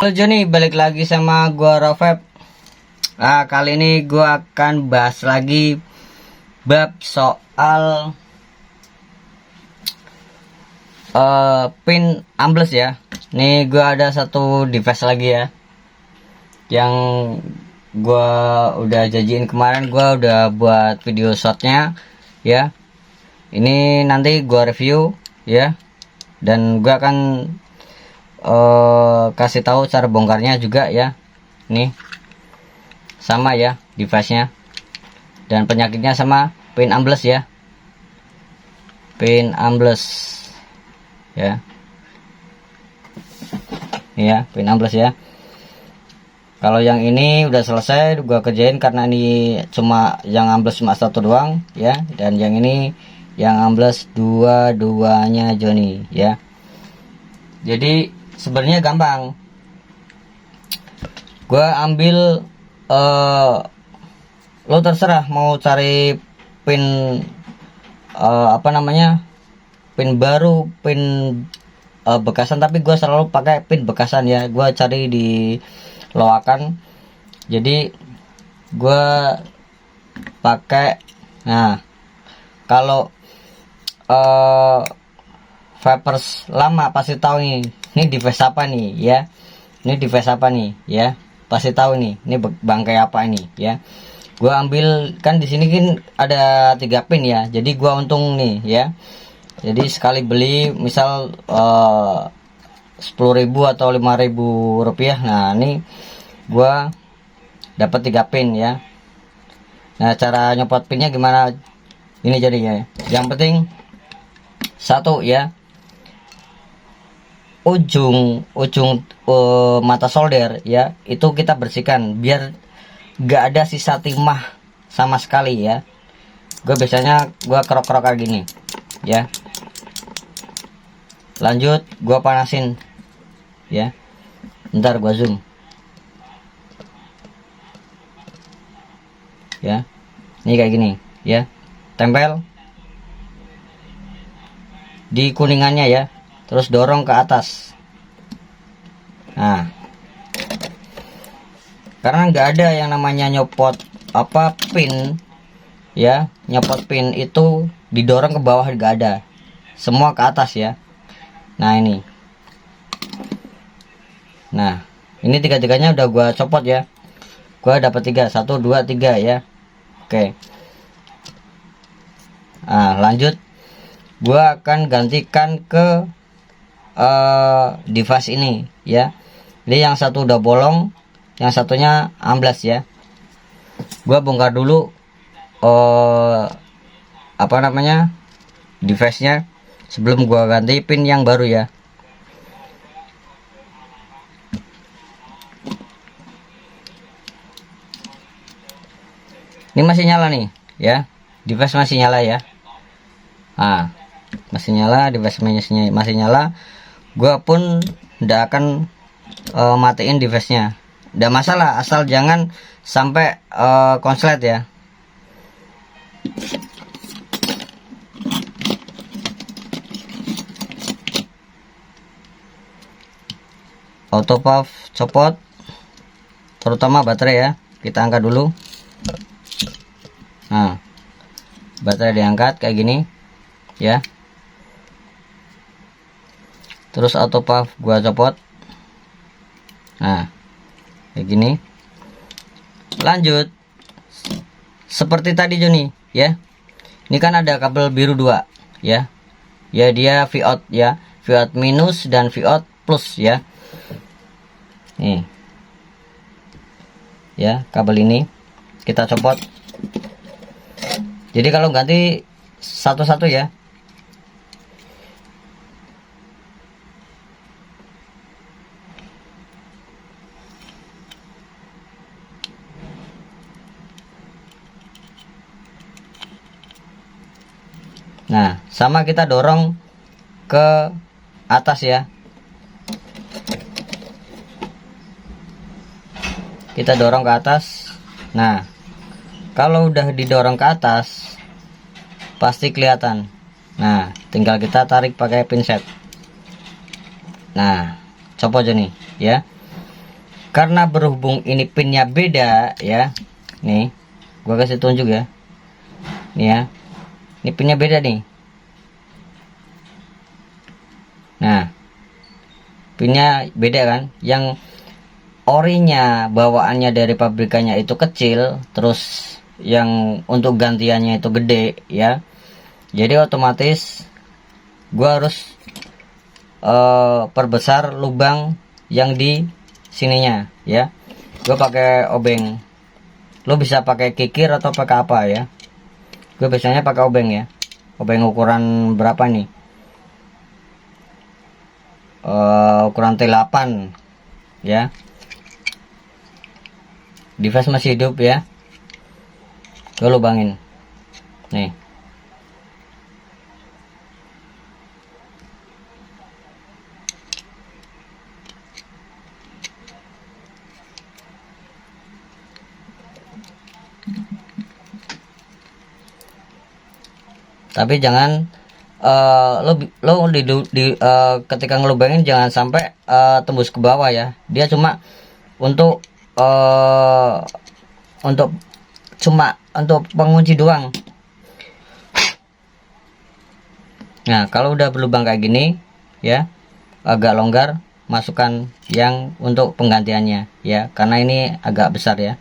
Halo Joni, balik lagi sama gua Rofep. Kali ini gua akan bahas lagi bab soal pin ambles ya. Nih gua ada satu device lagi ya, yang gua udah janjiin kemarin. Gua udah buat video shotnya ya. Ini nanti gua review ya, dan gua akan kasih tahu cara bongkarnya juga ya. Nih sama ya device nya, dan penyakitnya sama pin ambles ya, pin ambles ya. Ini ya pin ambles ya. Kalau yang ini udah selesai gua kerjain, karena ini cuma yang ambles cuma satu doang ya, dan yang ini yang ambles dua-duanya Joni ya. Jadi sebenarnya gampang. Gua ambil lo terserah mau cari pin pin baru, pin bekasan, tapi gue selalu pakai pin bekasan ya. Gue cari di loakan, jadi gue pakai. Nah, kalau vapers lama pasti tahu nih, ini device apa nih ya, ini device apa nih ya, pasti tahu nih, ini bangkai apa ini ya. Gua ambil kan di sini kan ada 3 pin ya, jadi gua untung nih ya. Jadi sekali beli misal 10.000 atau 5.000 rupiah. Nah ini gua dapat 3 pin ya. Nah cara nyopot pinnya gimana ini jadinya? Yang penting satu ya, ujung mata solder ya, itu kita bersihkan biar gak ada sisa timah sama sekali ya. Gue biasanya kerok-kerok kayak gini ya. Lanjut gue panasin ya, ntar gue zoom ya. Ini kayak gini ya, tempel di kuningannya ya, terus dorong ke atas. Nah, karena nggak ada yang namanya nyopot pin ya, nyopot pin itu didorong ke bawah, nggak ada, semua ke atas ya. Nah ini, ini tiga-tiganya udah gua copot ya. Gua dapat 3, 1 2 3 ya. Oke. Nah lanjut, gua akan gantikan ke device ini ya. Jadi yang satu udah bolong, yang satunya ambles ya. Gua bongkar dulu device nya sebelum gua ganti pin yang baru ya. Ini masih nyala nih ya, device masih nyala ya. Masih nyala, device masih nyala. Gua pun tidak akan matiin device nya, tidak masalah, asal jangan sampai konslet ya. Auto puff copot, terutama baterai ya, kita angkat dulu. Nah baterai diangkat kayak gini ya. Terus auto puff gua copot. Nah kayak gini. Lanjut seperti tadi Joni ya. Ini kan ada kabel biru 2 ya. Ya dia Vout ya, Vout minus dan Vout plus ya. Nih ya, kabel ini kita copot. Jadi kalau ganti satu-satu ya. Nah sama kita dorong ke atas ya. Kita dorong ke atas. Nah kalau udah didorong ke atas pasti kelihatan. Nah tinggal kita tarik pakai pinset. Nah copot aja nih ya. karena berhubung ini pinnya beda ya, nih gua kasih tunjuk ya, nih ya, ini pinnya beda nih. Nah, pinnya beda kan, yang orinya bawaannya dari pabrikannya itu kecil, terus yang untuk gantiannya itu gede ya. Jadi otomatis gua harus perbesar lubang yang di sininya ya. Gue pakai obeng, lo bisa pakai kikir atau pakai apa ya. Gue biasanya pakai obeng ya, obeng ukuran berapa nih, ukuran T8 ya. Device masih hidup ya, gue lubangin nih. Tapi jangan ketika ngelubangin jangan sampai tembus ke bawah ya. Dia cuma untuk untuk pengunci doang. Nah, kalau udah berlubang kayak gini ya, agak longgar, masukkan yang untuk penggantiannya ya, karena ini agak besar ya.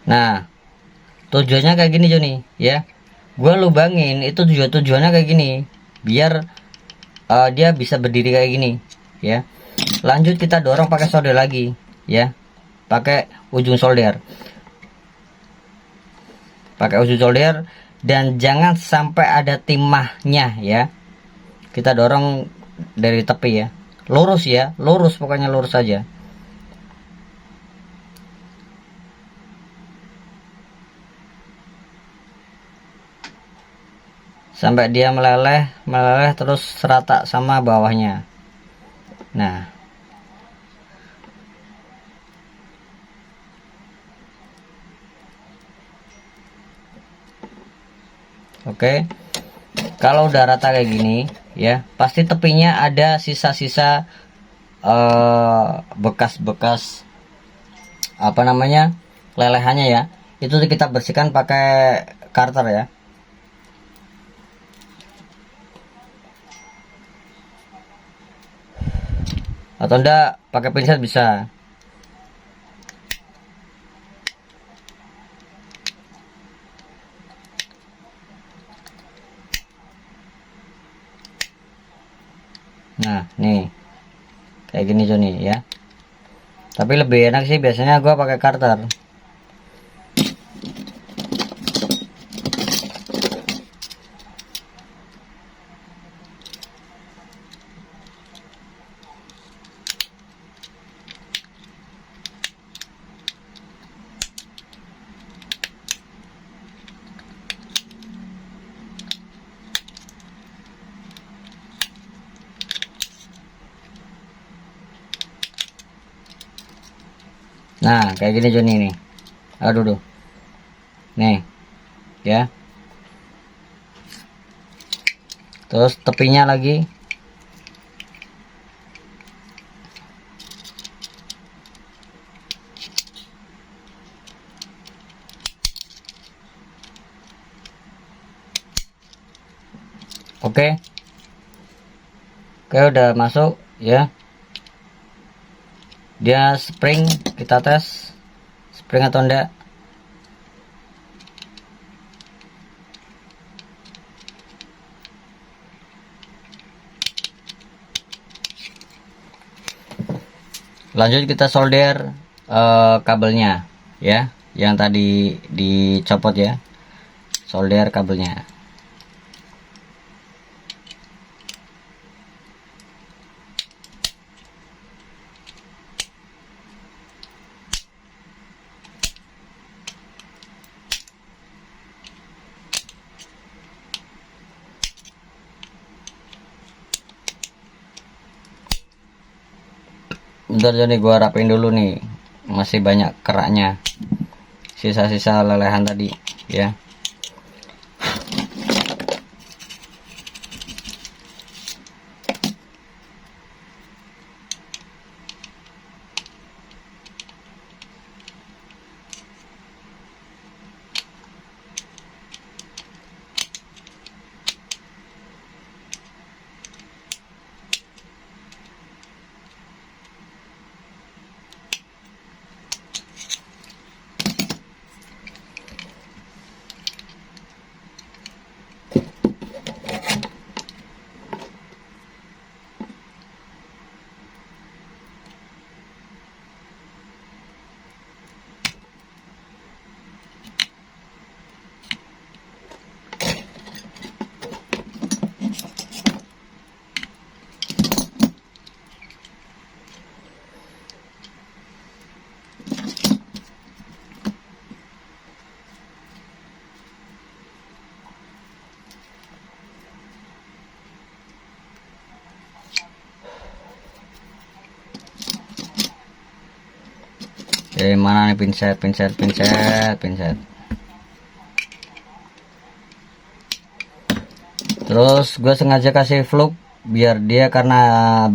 Nah, tujuannya kayak gini Joni ya. Gue lubangin itu tujuannya kayak gini, biar dia bisa berdiri kayak gini ya. Lanjut kita dorong pakai solder lagi ya, pakai ujung solder, dan jangan sampai ada timahnya ya. Kita dorong dari tepi ya, lurus ya, lurus, pokoknya lurus saja. Sampai dia meleleh terus serata sama bawahnya. Nah, oke. Kalau udah rata kayak gini ya, pasti tepinya ada sisa-sisa bekas-bekas apa namanya, lelehannya ya. Itu kita bersihkan pakai karter ya. Atau enggak pakai pinset bisa. Nah, nih kayak gini Joni ya. Tapi lebih enak sih biasanya gua pakai karter. Nah, kayak gini Joni nih. Aduh. Nih. Ya. Terus tepinya lagi. Oke. Oke, udah masuk ya. Dia spring, kita tes spring atau enggak. Lanjut kita solder kabelnya ya, yang tadi dicopot ya. Solder kabelnya. Bentar Joni, gua rapiin dulu nih, masih banyak keraknya, sisa-sisa lelehan tadi ya. Mana nih pinset. Terus gue sengaja kasih fluk biar dia, karena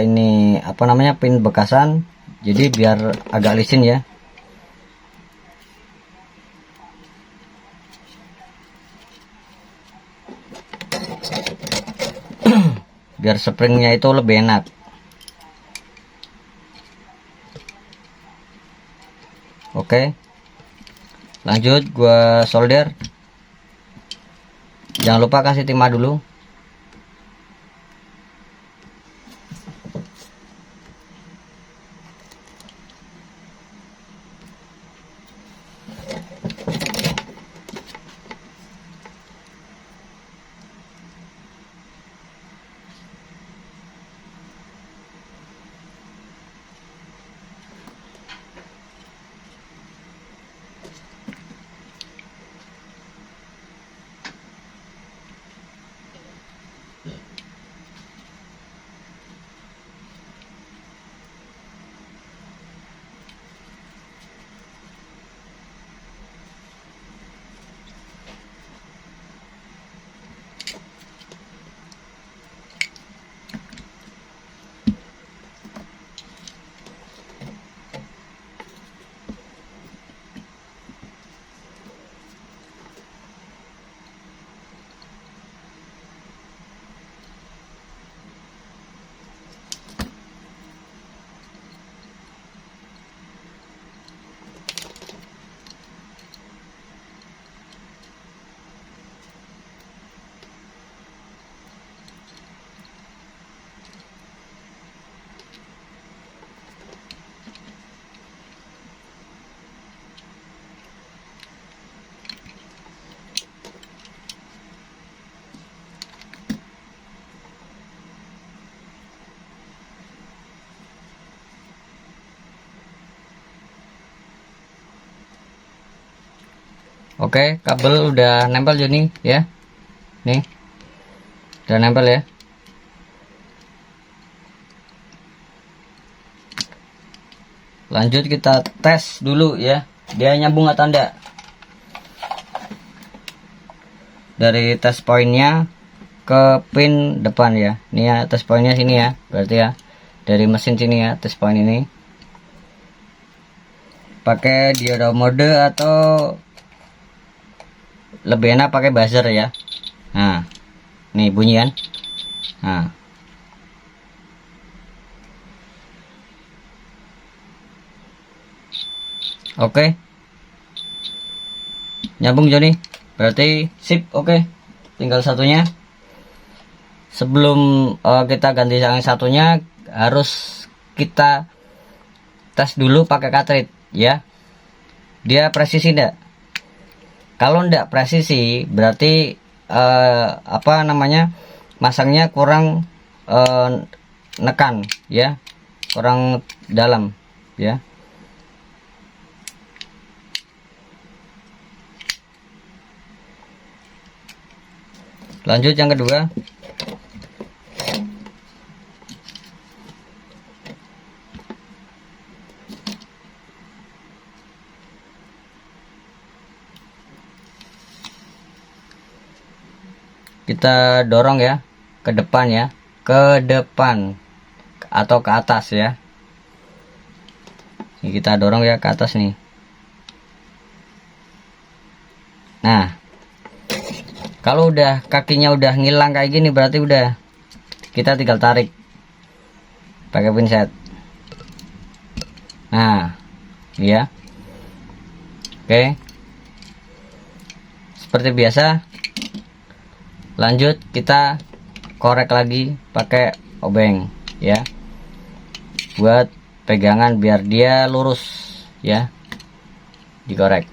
ini apa namanya, pin bekasan, jadi biar agak licin ya. Biar springnya itu lebih enak. Oke, lanjut gua solder. Jangan lupa kasih timah dulu. Oke, kabel udah nempel Joni ya. Nih, udah nempel ya. Lanjut kita tes dulu ya, dia nyambung atau enggak. Dari tes poinnya ke pin depan ya. Ini ya, tes poinnya sini ya, berarti ya. Dari mesin sini ya, tes poin ini. Pakai dioda mode atau lebih enak pakai buzzer ya. Nah, nih bunyi kan. Nah, oke, nyambung Joni, berarti sip. Oke, tinggal satunya. Sebelum kita ganti yang satunya, harus kita tes dulu pakai cartridge ya, dia presisi enggak. Kalau enggak presisi berarti apa namanya, masangnya kurang nekan ya, kurang dalam ya. Lanjut yang kedua. kita dorong ya ke depan ya, ke depan atau ke atas ya. Ini kita dorong ya ke atas nih. Nah, kalau udah kakinya udah ngilang kayak gini berarti udah, kita tinggal tarik pakai pinset. Nah, ya. Oke. Seperti biasa. Lanjut kita korek lagi pakai obeng ya. Buat pegangan biar dia lurus ya. Dikorek.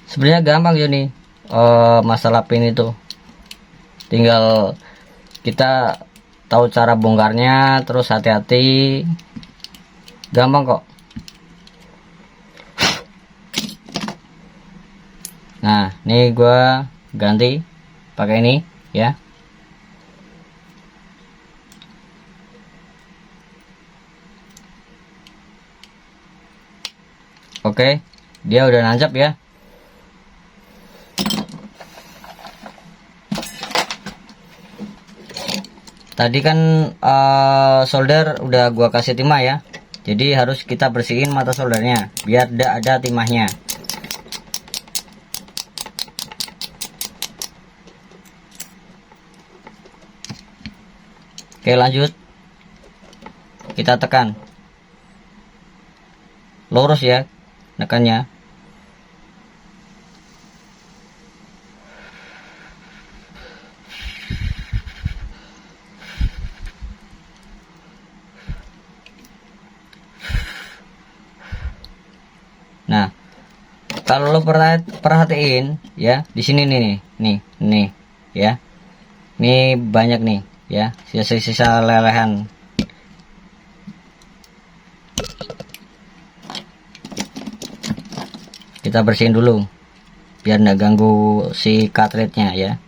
Sebenarnya gampang Joni, masalah pin itu. Tinggal kita tahu cara bongkarnya, terus hati-hati. Gampang kok. Nah, ini gua ganti pakai ini ya. Oke, dia udah nancap ya. Tadi kan solder udah gua kasih timah ya. Jadi harus kita bersihin mata soldernya biar tidak ada timahnya. Oke, lanjut. Kita tekan. Lurus ya nekannya. Nah, kalau lo perhatiin ya, di sini nih ya. Ini banyak nih ya, sisa-sisa lelehan. Kita bersihin dulu biar nggak ganggu si cartridge-nya ya.